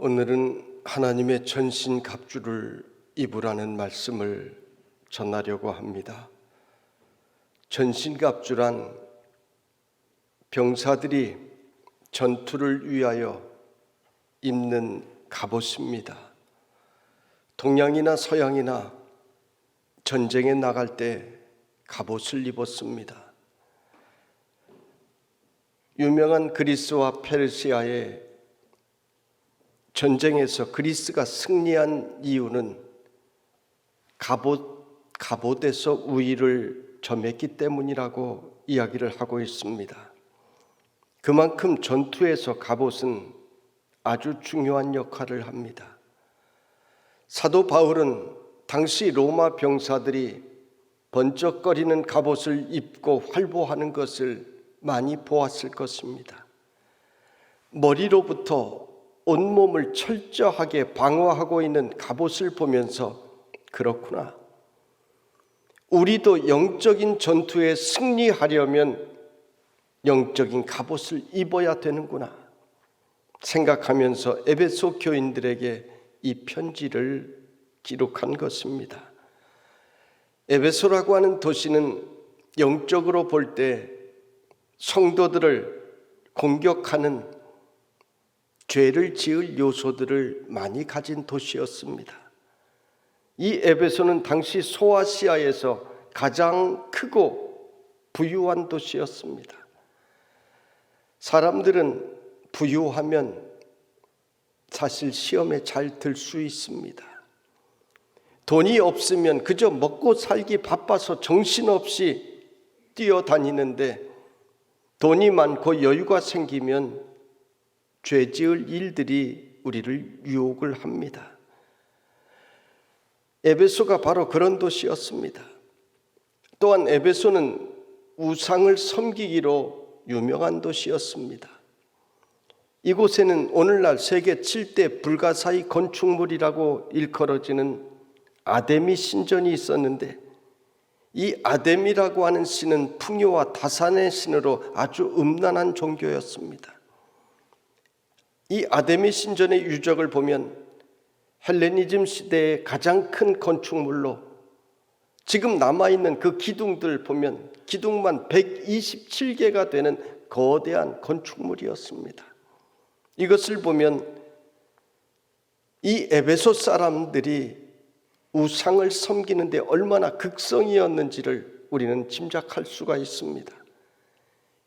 오늘은 하나님의 전신갑주를 입으라는 말씀을 전하려고 합니다. 전신갑주란 병사들이 전투를 위하여 입는 갑옷입니다. 동양이나 서양이나 전쟁에 나갈 때 갑옷을 입었습니다. 유명한 그리스와 페르시아의 전쟁에서 그리스가 승리한 이유는 갑옷에서 우위를 점했기 때문이라고 이야기를 하고 있습니다. 그만큼 전투에서 갑옷은 아주 중요한 역할을 합니다. 사도 바울은 당시 로마 병사들이 번쩍거리는 갑옷을 입고 활보하는 것을 많이 보았을 것입니다. 머리로부터 온몸을 철저하게 방어하고 있는 갑옷을 보면서 그렇구나, 우리도 영적인 전투에 승리하려면 영적인 갑옷을 입어야 되는구나 생각하면서 에베소 교인들에게 이 편지를 기록한 것입니다. 에베소라고 하는 도시는 영적으로 볼 때 성도들을 공격하는 죄를 지을 요소들을 많이 가진 도시였습니다. 이 에베소는 당시 소아시아에서 가장 크고 부유한 도시였습니다. 사람들은 부유하면 사실 시험에 잘 들 수 있습니다. 돈이 없으면 그저 먹고 살기 바빠서 정신없이 뛰어다니는데, 돈이 많고 여유가 생기면 죄 지을 일들이 우리를 유혹을 합니다. 에베소가 바로 그런 도시였습니다. 또한 에베소는 우상을 섬기기로 유명한 도시였습니다. 이곳에는 오늘날 세계 7대 불가사의 건축물이라고 일컬어지는 아데미 신전이 있었는데, 이 아데미라고 하는 신은 풍요와 다산의 신으로 아주 음란한 종교였습니다. 이 아데미 신전의 유적을 보면 헬레니즘 시대의 가장 큰 건축물로, 지금 남아있는 그 기둥들 보면 기둥만 127개가 되는 거대한 건축물이었습니다. 이것을 보면 이 에베소 사람들이 우상을 섬기는데 얼마나 극성이었는지를 우리는 짐작할 수가 있습니다.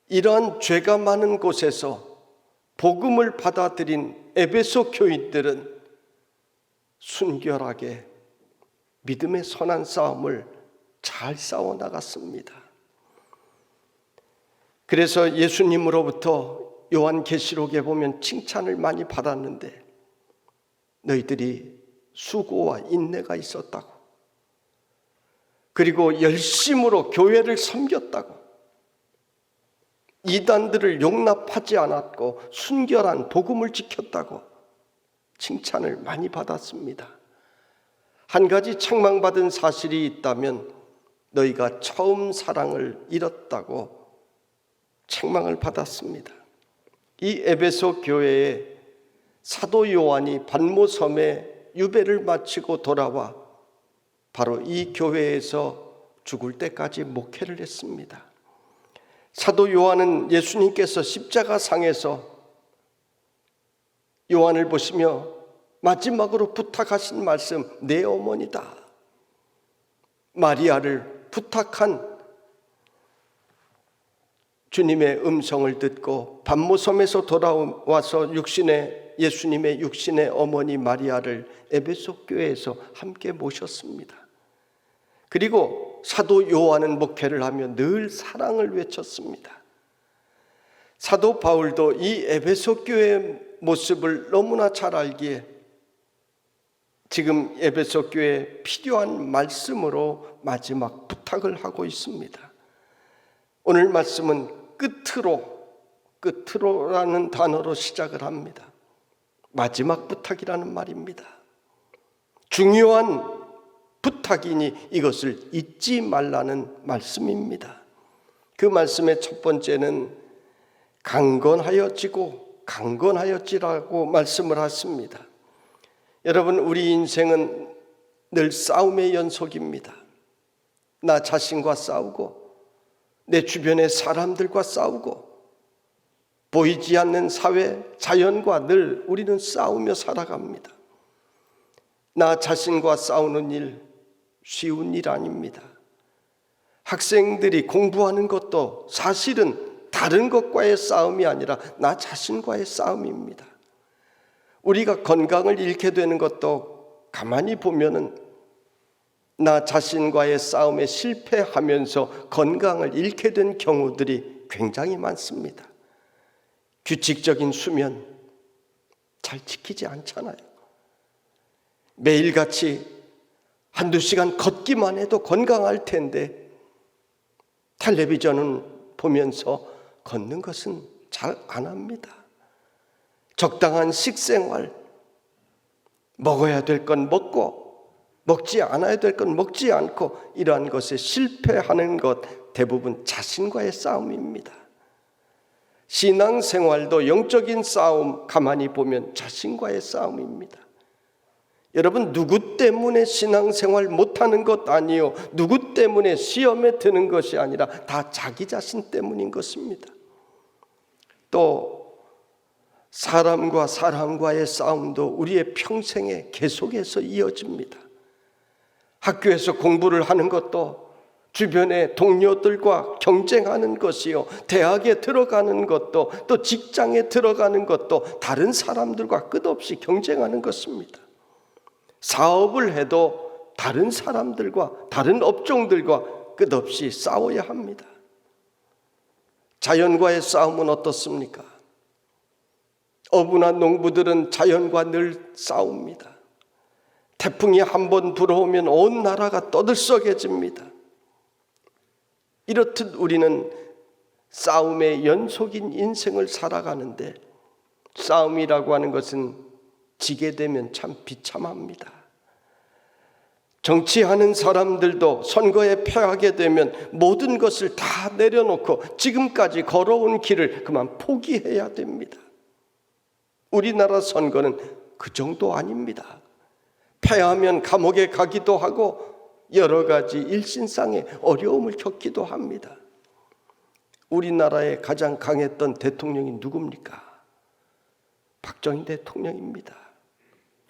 이러한 죄가 많은 곳에서 복음을 받아들인 에베소 교인들은 순결하게 믿음의 선한 싸움을 잘 싸워나갔습니다. 그래서 예수님으로부터 요한계시록에 보면 칭찬을 많이 받았는데, 너희들이 수고와 인내가 있었다고, 그리고 열심으로 교회를 섬겼다고, 이단들을 용납하지 않았고 순결한 복음을 지켰다고 칭찬을 많이 받았습니다. 한 가지 책망받은 사실이 있다면 너희가 처음 사랑을 잃었다고 책망을 받았습니다. 이 에베소 교회에 사도 요한이 반모섬에 유배를 마치고 돌아와 바로 이 교회에서 죽을 때까지 목회를 했습니다. 사도 요한은 예수님께서 십자가상에서 요한을 보시며 마지막으로 부탁하신 말씀, 내 어머니다, 마리아를 부탁한 주님의 음성을 듣고 반모섬에서 돌아와서 예수님의 육신의 어머니 마리아를 에베소 교회에서 함께 모셨습니다. 그리고 사도 요한은 목회를 하며 늘 사랑을 외쳤습니다. 사도 바울도 이 에베소 교회의 모습을 너무나 잘 알기에 지금 에베소 교회에 필요한 말씀으로 마지막 부탁을 하고 있습니다. 오늘 말씀은 끝으로라는 단어로 시작을 합니다. 마지막 부탁이라는 말입니다. 중요한 부탁이니 이것을 잊지 말라는 말씀입니다. 그 말씀의 첫 번째는 강건하여지고 강건하였지라고 말씀을 하십니다. 여러분, 우리 인생은 늘 싸움의 연속입니다. 나 자신과 싸우고 내 주변의 사람들과 싸우고 보이지 않는 사회, 자연과 늘 우리는 싸우며 살아갑니다. 나 자신과 싸우는 일 쉬운 일 아닙니다. 학생들이 공부하는 것도 사실은 다른 것과의 싸움이 아니라 나 자신과의 싸움입니다. 우리가 건강을 잃게 되는 것도 가만히 보면은 나 자신과의 싸움에 실패하면서 건강을 잃게 된 경우들이 굉장히 많습니다. 규칙적인 수면 잘 지키지 않잖아요. 매일같이 한두 시간 걷기만 해도 건강할 텐데 텔레비전은 보면서 걷는 것은 잘 안 합니다. 적당한 식생활, 먹어야 될 건 먹고 먹지 않아야 될 건 먹지 않고 이러한 것에 실패하는 것 대부분 자신과의 싸움입니다. 신앙생활도 영적인 싸움 가만히 보면 자신과의 싸움입니다. 여러분, 누구 때문에 신앙생활 못하는 것 아니요, 누구 때문에 시험에 드는 것이 아니라 다 자기 자신 때문인 것입니다. 또 사람과 사람과의 싸움도 우리의 평생에 계속해서 이어집니다. 학교에서 공부를 하는 것도 주변의 동료들과 경쟁하는 것이요, 대학에 들어가는 것도 또 직장에 들어가는 것도 다른 사람들과 끝없이 경쟁하는 것입니다. 사업을 해도 다른 사람들과 다른 업종들과 끝없이 싸워야 합니다. 자연과의 싸움은 어떻습니까? 어부나 농부들은 자연과 늘 싸웁니다. 태풍이 한번 불어오면 온 나라가 떠들썩해집니다. 이렇듯 우리는 싸움의 연속인 인생을 살아가는데 싸움이라고 하는 것은 지게 되면 참 비참합니다. 정치하는 사람들도 선거에 패하게 되면 모든 것을 다 내려놓고 지금까지 걸어온 길을 그만 포기해야 됩니다. 우리나라 선거는 그 정도 아닙니다. 패하면 감옥에 가기도 하고 여러 가지 일신상의 어려움을 겪기도 합니다. 우리나라의 가장 강했던 대통령이 누굽니까? 박정희 대통령입니다.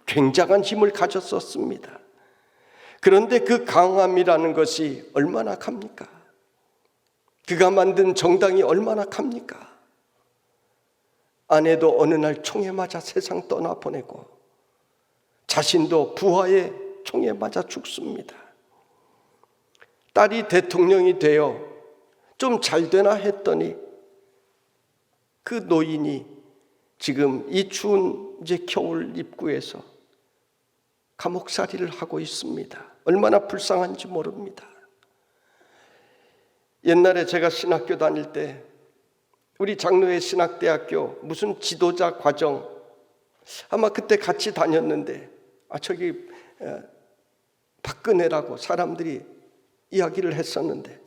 굉장한 힘을 가졌었습니다. 그런데 그 강함이라는 것이 얼마나 큽니까? 그가 만든 정당이 얼마나 큽니까? 아내도 어느 날 총에 맞아 세상 떠나보내고 자신도 부하의 총에 맞아 죽습니다. 딸이 대통령이 되어 좀 잘 되나 했더니 그 노인이 지금 이 추운 이제 겨울 입구에서 감옥살이를 하고 있습니다. 얼마나 불쌍한지 모릅니다. 옛날에 제가 신학교 다닐 때 우리 장로회 신학대학교 무슨 지도자 과정 아마 그때 같이 다녔는데 저기 박근혜라고 사람들이 이야기를 했었는데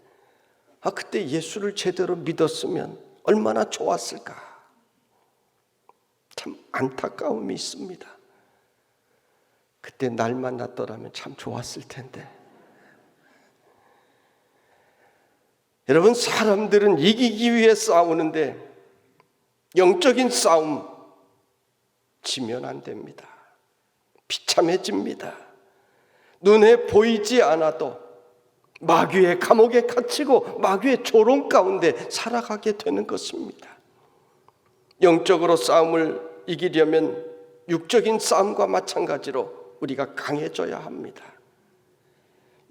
그때 예수를 제대로 믿었으면 얼마나 좋았을까. 참 안타까움이 있습니다. 그때 날 만났더라면 참 좋았을 텐데. 여러분, 사람들은 이기기 위해 싸우는데 영적인 싸움 지면 안 됩니다. 비참해집니다. 눈에 보이지 않아도 마귀의 감옥에 갇히고 마귀의 조롱 가운데 살아가게 되는 것입니다. 영적으로 싸움을 이기려면 육적인 싸움과 마찬가지로 우리가 강해져야 합니다.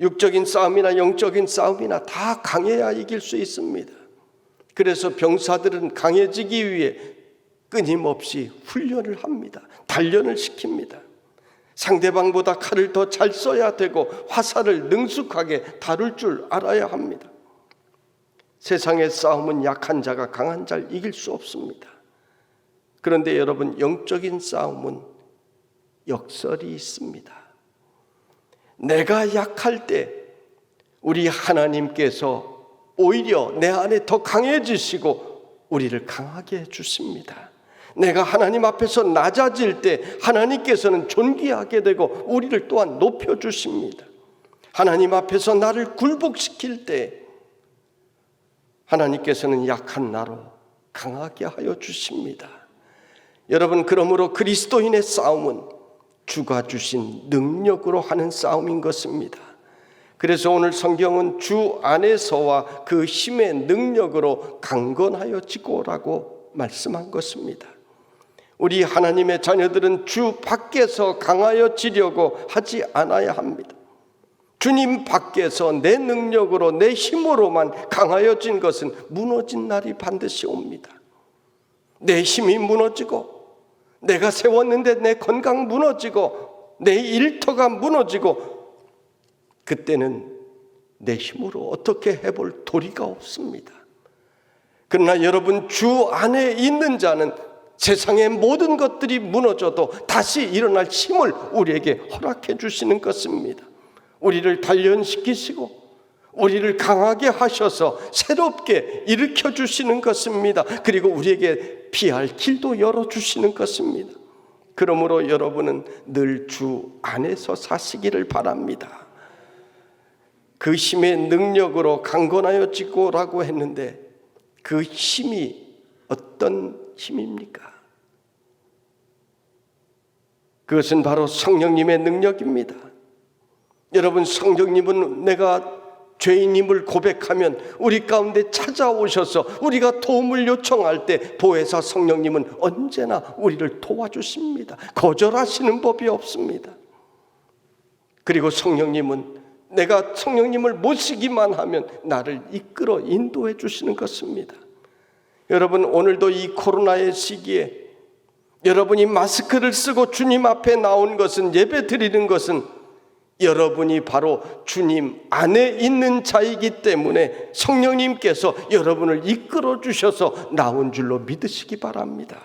육적인 싸움이나 영적인 싸움이나 다 강해야 이길 수 있습니다. 그래서 병사들은 강해지기 위해 끊임없이 훈련을 합니다. 단련을 시킵니다. 상대방보다 칼을 더 잘 써야 되고 화살을 능숙하게 다룰 줄 알아야 합니다. 세상의 싸움은 약한 자가 강한 자를 이길 수 없습니다. 그런데 여러분, 영적인 싸움은 역설이 있습니다. 내가 약할 때 우리 하나님께서 오히려 내 안에 더 강해지시고 우리를 강하게 해주십니다. 내가 하나님 앞에서 낮아질 때 하나님께서는 존귀하게 되고 우리를 또한 높여주십니다. 하나님 앞에서 나를 굴복시킬 때 하나님께서는 약한 나로 강하게 하여 주십니다. 여러분, 그러므로 그리스도인의 싸움은 주가 주신 능력으로 하는 싸움인 것입니다. 그래서 오늘 성경은 주 안에서와 그 힘의 능력으로 강건하여 지고라고 말씀한 것입니다. 우리 하나님의 자녀들은 주 밖에서 강하여 지려고 하지 않아야 합니다. 주님 밖에서 내 능력으로 내 힘으로만 강하여진 것은 무너진 날이 반드시 옵니다. 내 힘이 무너지고 내가 세웠는데 내 건강 무너지고 내 일터가 무너지고 그때는 내 힘으로 어떻게 해볼 도리가 없습니다. 그러나 여러분, 주 안에 있는 자는 세상의 모든 것들이 무너져도 다시 일어날 힘을 우리에게 허락해 주시는 것입니다. 우리를 단련시키시고 우리를 강하게 하셔서 새롭게 일으켜 주시는 것입니다. 그리고 우리에게 피할 길도 열어주시는 것입니다. 그러므로 여러분은 늘 주 안에서 사시기를 바랍니다. 그 힘의 능력으로 강건하여 지고라고 했는데 그 힘이 어떤 힘입니까? 그것은 바로 성령님의 능력입니다. 여러분, 성령님은 내가 죄인임을 고백하면 우리 가운데 찾아오셔서 우리가 도움을 요청할 때 보혜사 성령님은 언제나 우리를 도와주십니다. 거절하시는 법이 없습니다. 그리고 성령님은 내가 성령님을 모시기만 하면 나를 이끌어 인도해 주시는 것입니다. 여러분, 오늘도 이 코로나의 시기에 여러분이 마스크를 쓰고 주님 앞에 나온 것은, 예배 드리는 것은 여러분이 바로 주님 안에 있는 자이기 때문에 성령님께서 여러분을 이끌어 주셔서 나온 줄로 믿으시기 바랍니다.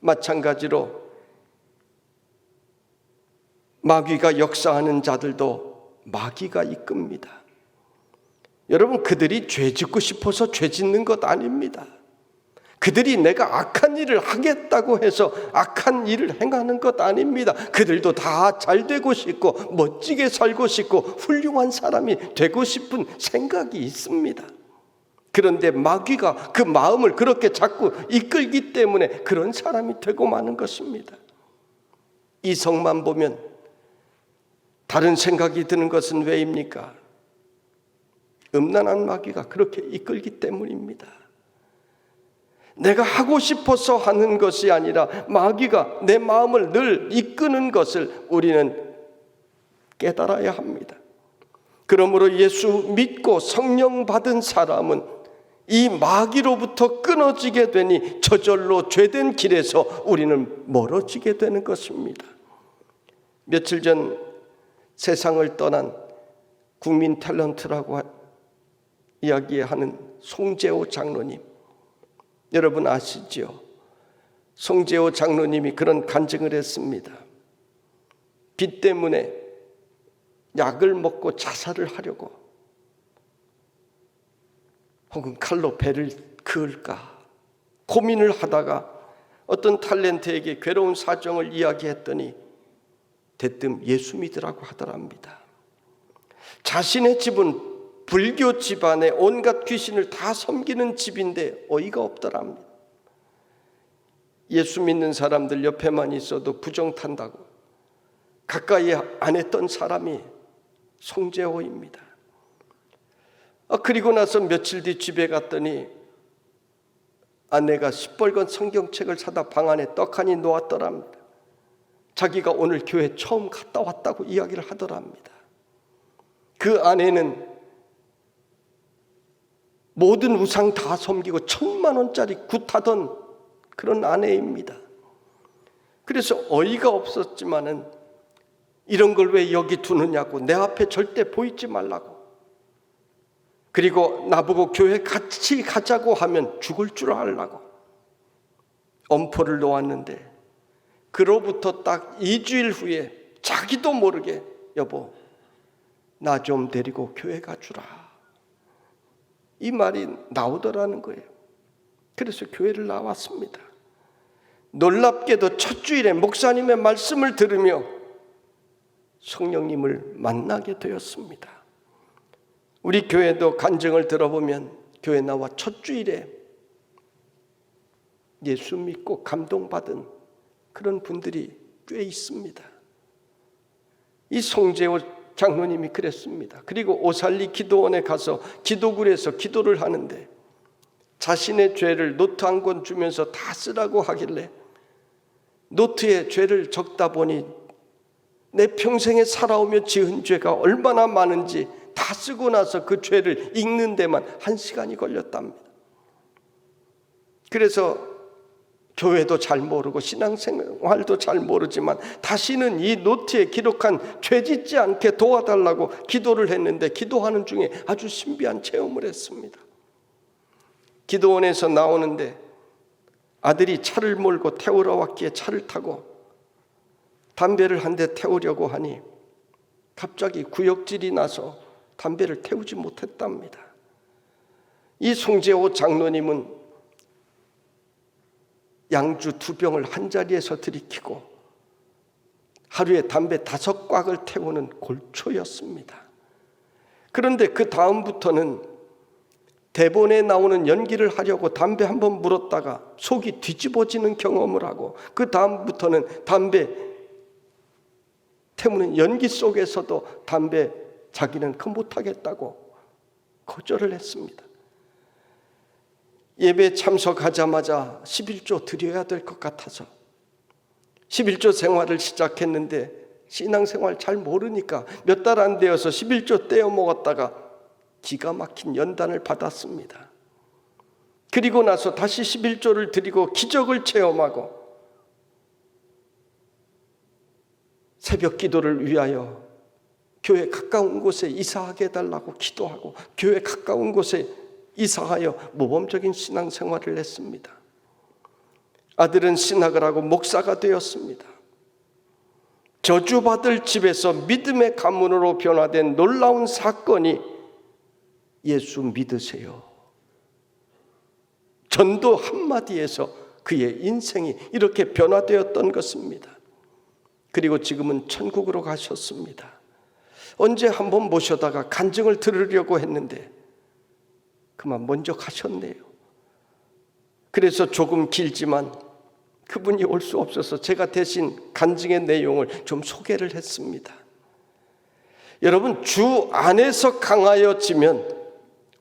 마찬가지로 마귀가 역사하는 자들도 마귀가 이끕니다. 여러분, 그들이 죄 짓고 싶어서 죄 짓는 것 아닙니다. 그들이 내가 악한 일을 하겠다고 해서 악한 일을 행하는 것 아닙니다. 그들도 다 잘 되고 싶고 멋지게 살고 싶고 훌륭한 사람이 되고 싶은 생각이 있습니다. 그런데 마귀가 그 마음을 그렇게 자꾸 이끌기 때문에 그런 사람이 되고 마는 것입니다. 이성만 보면 다른 생각이 드는 것은 왜입니까? 음란한 마귀가 그렇게 이끌기 때문입니다. 내가 하고 싶어서 하는 것이 아니라 마귀가 내 마음을 늘 이끄는 것을 우리는 깨달아야 합니다. 그러므로 예수 믿고 성령 받은 사람은 이 마귀로부터 끊어지게 되니 저절로 죄된 길에서 우리는 멀어지게 되는 것입니다. 며칠 전 세상을 떠난 국민 탤런트라고 이야기하는 송재호 장로님, 여러분 아시죠? 송재호 장로님이 그런 간증을 했습니다. 빚 때문에 약을 먹고 자살을 하려고, 혹은 칼로 배를 그을까 고민을 하다가 어떤 탤런트에게 괴로운 사정을 이야기했더니 대뜸 예수 믿으라고 하더랍니다. 자신의 집은 불교 집안의 온갖 귀신을 다 섬기는 집인데 어이가 없더랍니다. 예수 믿는 사람들 옆에만 있어도 부정탄다고 가까이 안 했던 사람이 송재호입니다. 그리고 나서 며칠 뒤 집에 갔더니 아내가 시뻘건 성경책을 사다 방 안에 떡하니 놓았더랍니다. 자기가 오늘 교회 처음 갔다 왔다고 이야기를 하더랍니다. 그 아내는 모든 우상 다 섬기고 1,000만 원짜리 굿하던 그런 아내입니다. 그래서 어이가 없었지만은 이런 걸 왜 여기 두느냐고, 내 앞에 절대 보이지 말라고, 그리고 나보고 교회 같이 가자고 하면 죽을 줄 알라고 엄포를 놓았는데, 그로부터 딱 2주일 후에 자기도 모르게 여보 나 좀 데리고 교회 가주라, 이 말이 나오더라는 거예요. 그래서 교회를 나왔습니다. 놀랍게도 첫 주일에 목사님의 말씀을 들으며 성령님을 만나게 되었습니다. 우리 교회도 간증을 들어보면 교회 나와 첫 주일에 예수 믿고 감동받은 그런 분들이 꽤 있습니다. 이 송재호 장로님이 그랬습니다. 그리고 오살리 기도원에 가서 기도굴에서 기도를 하는데 자신의 죄를 노트 한 권 주면서 다 쓰라고 하길래 노트에 죄를 적다 보니 내 평생에 살아오며 지은 죄가 얼마나 많은지 다 쓰고 나서 그 죄를 읽는 데만 1시간이 걸렸답니다. 그래서 교회도 잘 모르고 신앙생활도 잘 모르지만 다시는 이 노트에 기록한 죄 짓지 않게 도와달라고 기도를 했는데 기도하는 중에 아주 신비한 체험을 했습니다. 기도원에서 나오는데 아들이 차를 몰고 태우러 왔기에 차를 타고 담배를 한 대 태우려고 하니 갑자기 구역질이 나서 담배를 태우지 못했답니다. 이 송재호 장로님은 양주 2병을 한 자리에서 들이키고 하루에 담배 5곽을 태우는 골초였습니다. 그런데 그 다음부터는 대본에 나오는 연기를 하려고 담배 한번 물었다가 속이 뒤집어지는 경험을 하고 그 다음부터는 담배 태우는 연기 속에서도 담배 자기는 그 못하겠다고 거절을 했습니다. 예배 참석하자마자 11조 드려야 될 것 같아서 11조 생활을 시작했는데 신앙생활 잘 모르니까 몇 달 안 되어서 11조 떼어 먹었다가 기가 막힌 연단을 받았습니다. 그리고 나서 다시 11조를 드리고 기적을 체험하고 새벽 기도를 위하여 교회 가까운 곳에 이사하게 해달라고 기도하고 교회 가까운 곳에 이사하여 모범적인 신앙생활을 했습니다. 아들은 신학을 하고 목사가 되었습니다. 저주받을 집에서 믿음의 가문으로 변화된 놀라운 사건이 예수 믿으세요. 전도 한마디에서 그의 인생이 이렇게 변화되었던 것입니다. 그리고 지금은 천국으로 가셨습니다. 언제 한번 모셔다가 간증을 들으려고 했는데 그만 먼저 가셨네요. 그래서 조금 길지만 그분이 올 수 없어서 제가 대신 간증의 내용을 좀 소개를 했습니다. 여러분, 주 안에서 강하여지면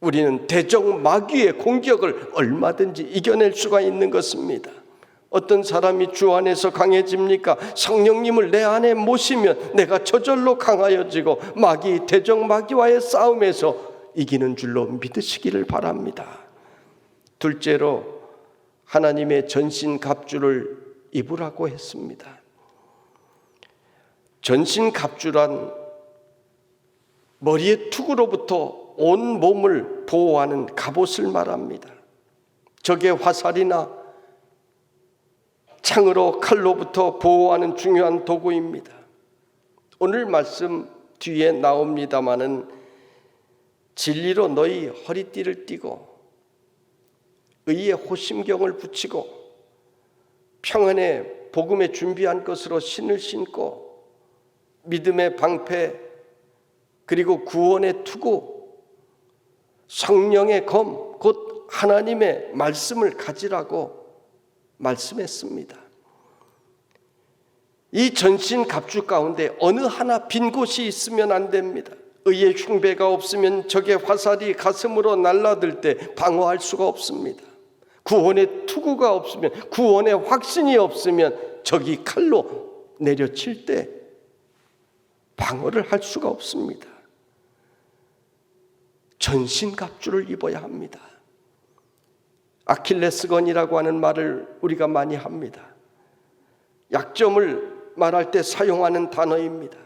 우리는 대적 마귀의 공격을 얼마든지 이겨낼 수가 있는 것입니다. 어떤 사람이 주 안에서 강해집니까? 성령님을 내 안에 모시면 내가 저절로 강하여지고 대적 마귀와의 싸움에서 이기는 줄로 믿으시기를 바랍니다. 둘째로 하나님의 전신갑주를 입으라고 했습니다. 전신갑주란 머리의 투구로부터 온 몸을 보호하는 갑옷을 말합니다. 적의 화살이나 창으로 칼로부터 보호하는 중요한 도구입니다. 오늘 말씀 뒤에 나옵니다마는 진리로 너희 허리띠를 띠고 의의 호심경을 붙이고 평안의 복음에 준비한 것으로 신을 신고 믿음의 방패 그리고 구원의 투구 성령의 검 곧 하나님의 말씀을 가지라고 말씀했습니다. 이 전신 갑주 가운데 어느 하나 빈 곳이 있으면 안 됩니다. 의의 흉배가 없으면 적의 화살이 가슴으로 날아들 때 방어할 수가 없습니다. 구원의 투구가 없으면 구원의 확신이 없으면 적이 칼로 내려칠 때 방어를 할 수가 없습니다. 전신갑주를 입어야 합니다. 아킬레스건이라고 하는 말을 우리가 많이 합니다. 약점을 말할 때 사용하는 단어입니다.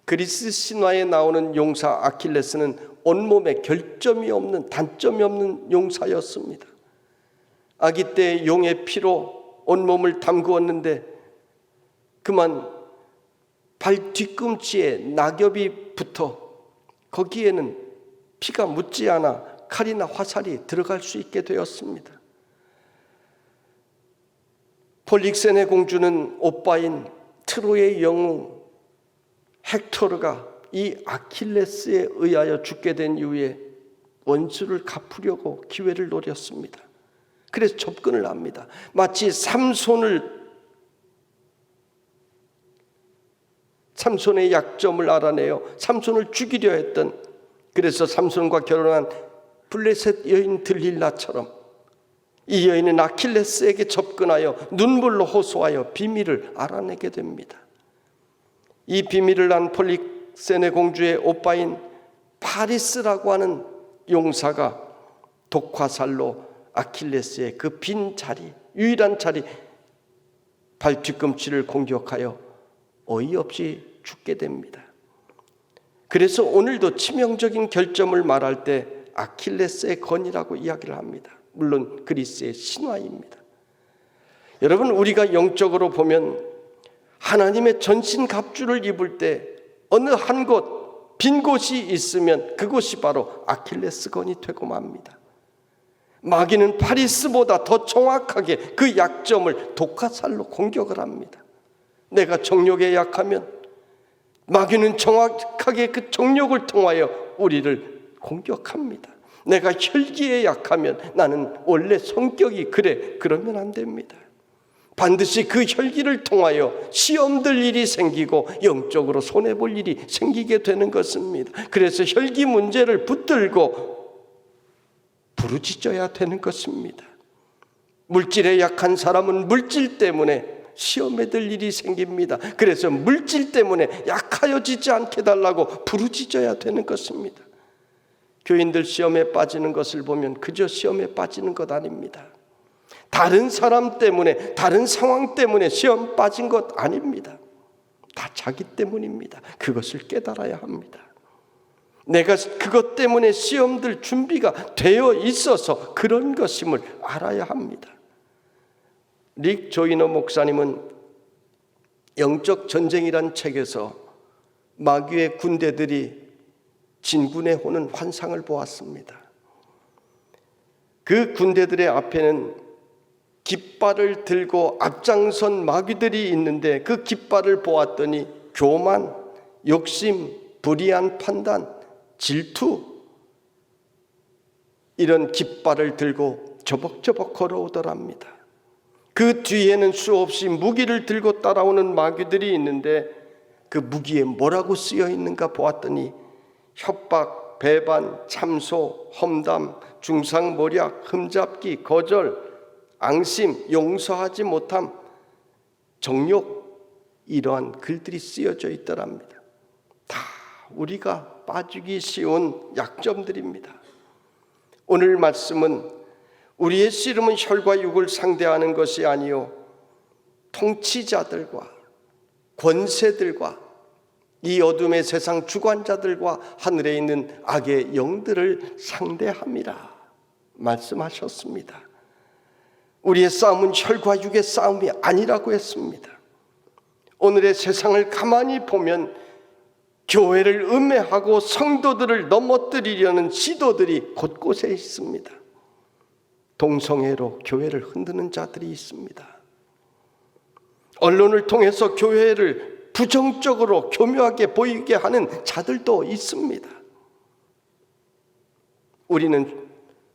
그리스 신화에 나오는 용사 아킬레스는 온몸에 결점이 없는 단점이 없는 용사였습니다. 아기 때 용의 피로 온몸을 담그었는데 그만 발 뒤꿈치에 낙엽이 붙어 거기에는 피가 묻지 않아 칼이나 화살이 들어갈 수 있게 되었습니다. 폴릭세네 공주는 오빠인 트로이의 영웅 헥토르가 이 아킬레스에 의하여 죽게 된 이후에 원수를 갚으려고 기회를 노렸습니다. 그래서 접근을 합니다. 마치 삼손의 약점을 알아내어 삼손을 죽이려 했던, 그래서 삼손과 결혼한 블레셋 여인 들릴라처럼 이 여인은 아킬레스에게 접근하여 눈물로 호소하여 비밀을 알아내게 됩니다. 이 비밀을 안 폴릭세네 공주의 오빠인 파리스라고 하는 용사가 독화살로 아킬레스의 그 빈 자리, 유일한 자리 발 뒤꿈치를 공격하여 어이없이 죽게 됩니다. 그래서 오늘도 치명적인 결점을 말할 때 아킬레스의 건이라고 이야기를 합니다. 물론 그리스의 신화입니다. 여러분, 우리가 영적으로 보면 하나님의 전신갑주를 입을 때 어느 한 곳, 빈 곳이 있으면 그곳이 바로 아킬레스건이 되고 맙니다. 마귀는 파리스보다 더 정확하게 그 약점을 독화살로 공격을 합니다. 내가 정욕에 약하면 마귀는 정확하게 그 정욕을 통하여 우리를 공격합니다. 내가 혈기에 약하면 나는 원래 성격이 그래, 그러면 안 됩니다. 반드시 그 혈기를 통하여 시험될 일이 생기고 영적으로 손해볼 일이 생기게 되는 것입니다. 그래서 혈기 문제를 붙들고 부르짖어야 되는 것입니다. 물질에 약한 사람은 물질 때문에 시험에 들 일이 생깁니다. 그래서 물질 때문에 약하여지지 않게 달라고 부르짖어야 되는 것입니다. 교인들 시험에 빠지는 것을 보면 그저 시험에 빠지는 것 아닙니다. 다른 사람 때문에, 다른 상황 때문에 시험 빠진 것 아닙니다. 다 자기 때문입니다. 그것을 깨달아야 합니다. 내가 그것 때문에 시험들 준비가 되어 있어서 그런 것임을 알아야 합니다. 릭 조이너 목사님은 영적 전쟁이란 책에서 마귀의 군대들이 진군에 오는 환상을 보았습니다. 그 군대들의 앞에는 깃발을 들고 앞장선 마귀들이 있는데 그 깃발을 보았더니 교만, 욕심, 불의한 판단, 질투, 이런 깃발을 들고 저벅저벅 걸어오더랍니다. 그 뒤에는 수없이 무기를 들고 따라오는 마귀들이 있는데 그 무기에 뭐라고 쓰여 있는가 보았더니 협박, 배반, 참소, 험담, 중상모략, 흠잡기, 거절, 앙심, 용서하지 못함, 정욕, 이러한 글들이 쓰여져 있더랍니다. 다 우리가 빠지기 쉬운 약점들입니다. 오늘 말씀은 우리의 씨름은 혈과 육을 상대하는 것이 아니요 통치자들과 권세들과 이 어둠의 세상 주관자들과 하늘에 있는 악의 영들을 상대함이라 말씀하셨습니다. 우리의 싸움은 혈과 육의 싸움이 아니라고 했습니다. 오늘의 세상을 가만히 보면 교회를 음해하고 성도들을 넘어뜨리려는 시도들이 곳곳에 있습니다. 동성애로 교회를 흔드는 자들이 있습니다. 언론을 통해서 교회를 부정적으로 교묘하게 보이게 하는 자들도 있습니다. 우리는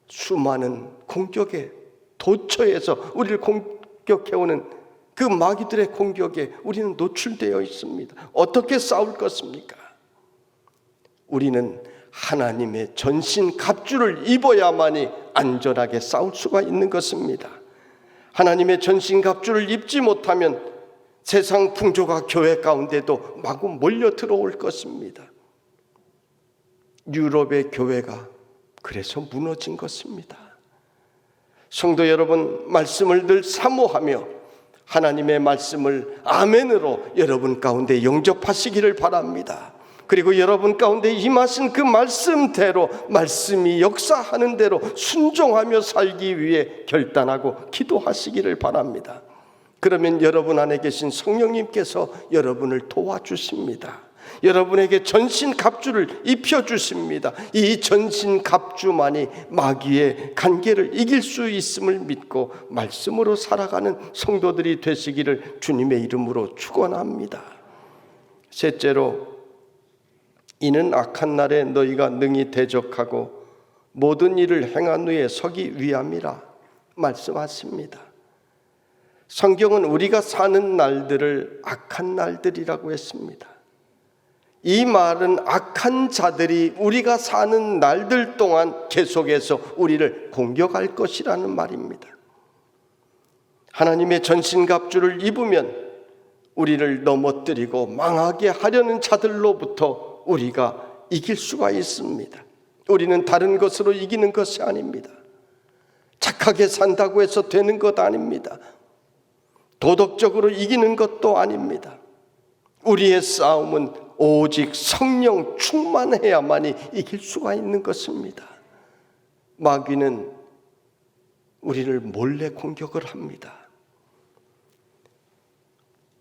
수많은 공격에 도처에서 우리를 공격해오는 그 마귀들의 공격에 우리는 노출되어 있습니다. 어떻게 싸울 것입니까? 우리는 하나님의 전신 갑주를 입어야만이 안전하게 싸울 수가 있는 것입니다. 하나님의 전신 갑주를 입지 못하면 세상 풍조가 교회 가운데도 마구 몰려 들어올 것입니다. 유럽의 교회가 그래서 무너진 것입니다. 성도 여러분, 말씀을 늘 사모하며 하나님의 말씀을 아멘으로 여러분 가운데 영접하시기를 바랍니다. 그리고 여러분 가운데 임하신 그 말씀대로, 말씀이 역사하는 대로 순종하며 살기 위해 결단하고 기도하시기를 바랍니다. 그러면 여러분 안에 계신 성령님께서 여러분을 도와주십니다. 여러분에게 전신갑주를 입혀주십니다. 이 전신갑주만이 마귀의 간계를 이길 수 있음을 믿고 말씀으로 살아가는 성도들이 되시기를 주님의 이름으로 축원합니다. 셋째로, 이는 악한 날에 너희가 능히 대적하고 모든 일을 행한 후에 서기 위함이라 말씀하십니다. 성경은 우리가 사는 날들을 악한 날들이라고 했습니다. 이 말은 악한 자들이 우리가 사는 날들 동안 계속해서 우리를 공격할 것이라는 말입니다. 하나님의 전신갑주를 입으면 우리를 넘어뜨리고 망하게 하려는 자들로부터 우리가 이길 수가 있습니다. 우리는 다른 것으로 이기는 것이 아닙니다. 착하게 산다고 해서 되는 것 아닙니다. 도덕적으로 이기는 것도 아닙니다. 우리의 싸움은 오직 성령 충만해야만이 이길 수가 있는 것입니다. 마귀는 우리를 몰래 공격을 합니다.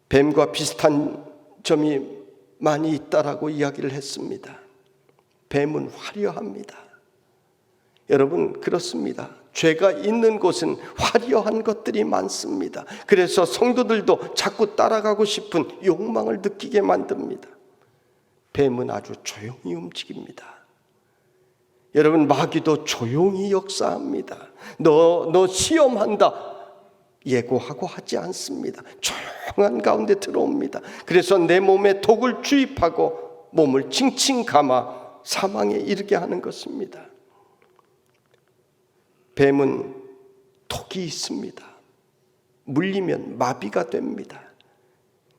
뱀과 비슷한 점이 많이 있다라고 이야기를 했습니다. 뱀은 화려합니다. 여러분, 그렇습니다. 죄가 있는 곳은 화려한 것들이 많습니다. 그래서 성도들도 자꾸 따라가고 싶은 욕망을 느끼게 만듭니다. 뱀은 아주 조용히 움직입니다. 여러분, 마귀도 조용히 역사합니다. 너 시험한다 예고하고 하지 않습니다. 조용한 가운데 들어옵니다. 그래서 내 몸에 독을 주입하고 몸을 칭칭 감아 사망에 이르게 하는 것입니다. 뱀은 독이 있습니다. 물리면 마비가 됩니다.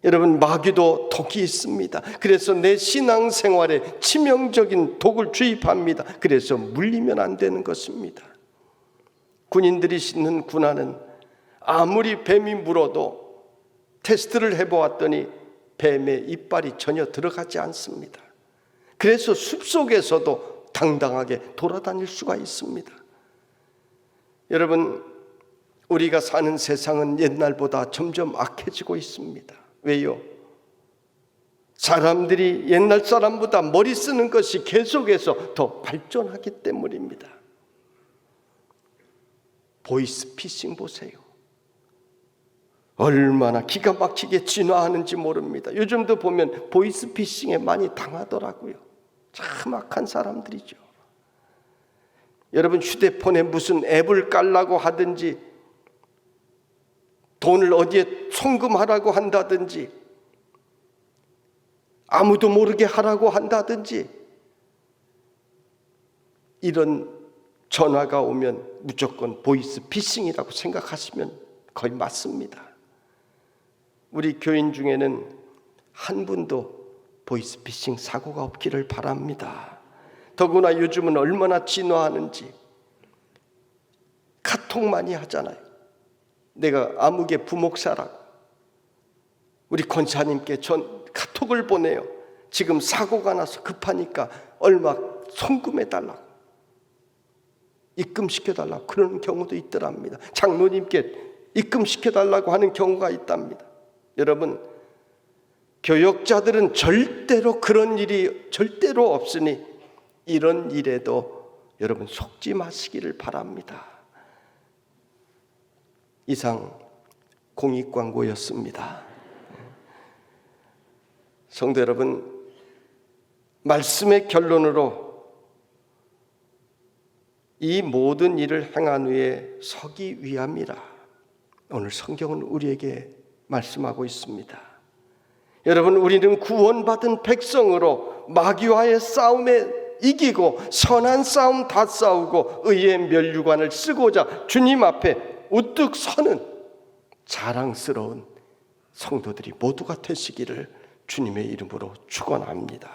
여러분, 마귀도 독이 있습니다. 그래서 내 신앙생활에 치명적인 독을 주입합니다. 그래서 물리면 안 되는 것입니다. 군인들이 신는 군화는 아무리 뱀이 물어도 테스트를 해보았더니 뱀의 이빨이 전혀 들어가지 않습니다. 그래서 숲속에서도 당당하게 돌아다닐 수가 있습니다. 여러분, 우리가 사는 세상은 옛날보다 점점 악해지고 있습니다. 왜요? 사람들이 옛날 사람보다 머리 쓰는 것이 계속해서 더 발전하기 때문입니다. 보이스피싱 보세요. 얼마나 기가 막히게 진화하는지 모릅니다. 요즘도 보면 보이스피싱에 많이 당하더라고요. 참 악한 사람들이죠. 여러분, 휴대폰에 무슨 앱을 깔라고 하든지 돈을 어디에 송금하라고 한다든지 아무도 모르게 하라고 한다든지 이런 전화가 오면 무조건 보이스피싱이라고 생각하시면 거의 맞습니다. 우리 교인 중에는 한 분도 보이스피싱 사고가 없기를 바랍니다. 더구나 요즘은 얼마나 진화하는지 카톡 많이 하잖아요. 내가 아무개 부목사라고 우리 권사님께 전 카톡을 보내요. 지금 사고가 나서 급하니까 얼마 송금해달라고, 입금시켜달라고 그러는 경우도 있더랍니다. 장로님께 입금시켜달라고 하는 경우가 있답니다. 여러분, 교역자들은 절대로 그런 일이 절대로 없으니 이런 일에도 여러분 속지 마시기를 바랍니다. 이상 공익광고였습니다. 성도 여러분, 말씀의 결론으로 이 모든 일을 행한 후에 서기 위함이라 오늘 성경은 우리에게 말씀하고 있습니다. 여러분, 우리는 구원받은 백성으로 마귀와의 싸움에 이기고 선한 싸움 다 싸우고 의의 면류관을 쓰고자 주님 앞에 우뚝 서는 자랑스러운 성도들이 모두가 되시기를 주님의 이름으로 축원합니다.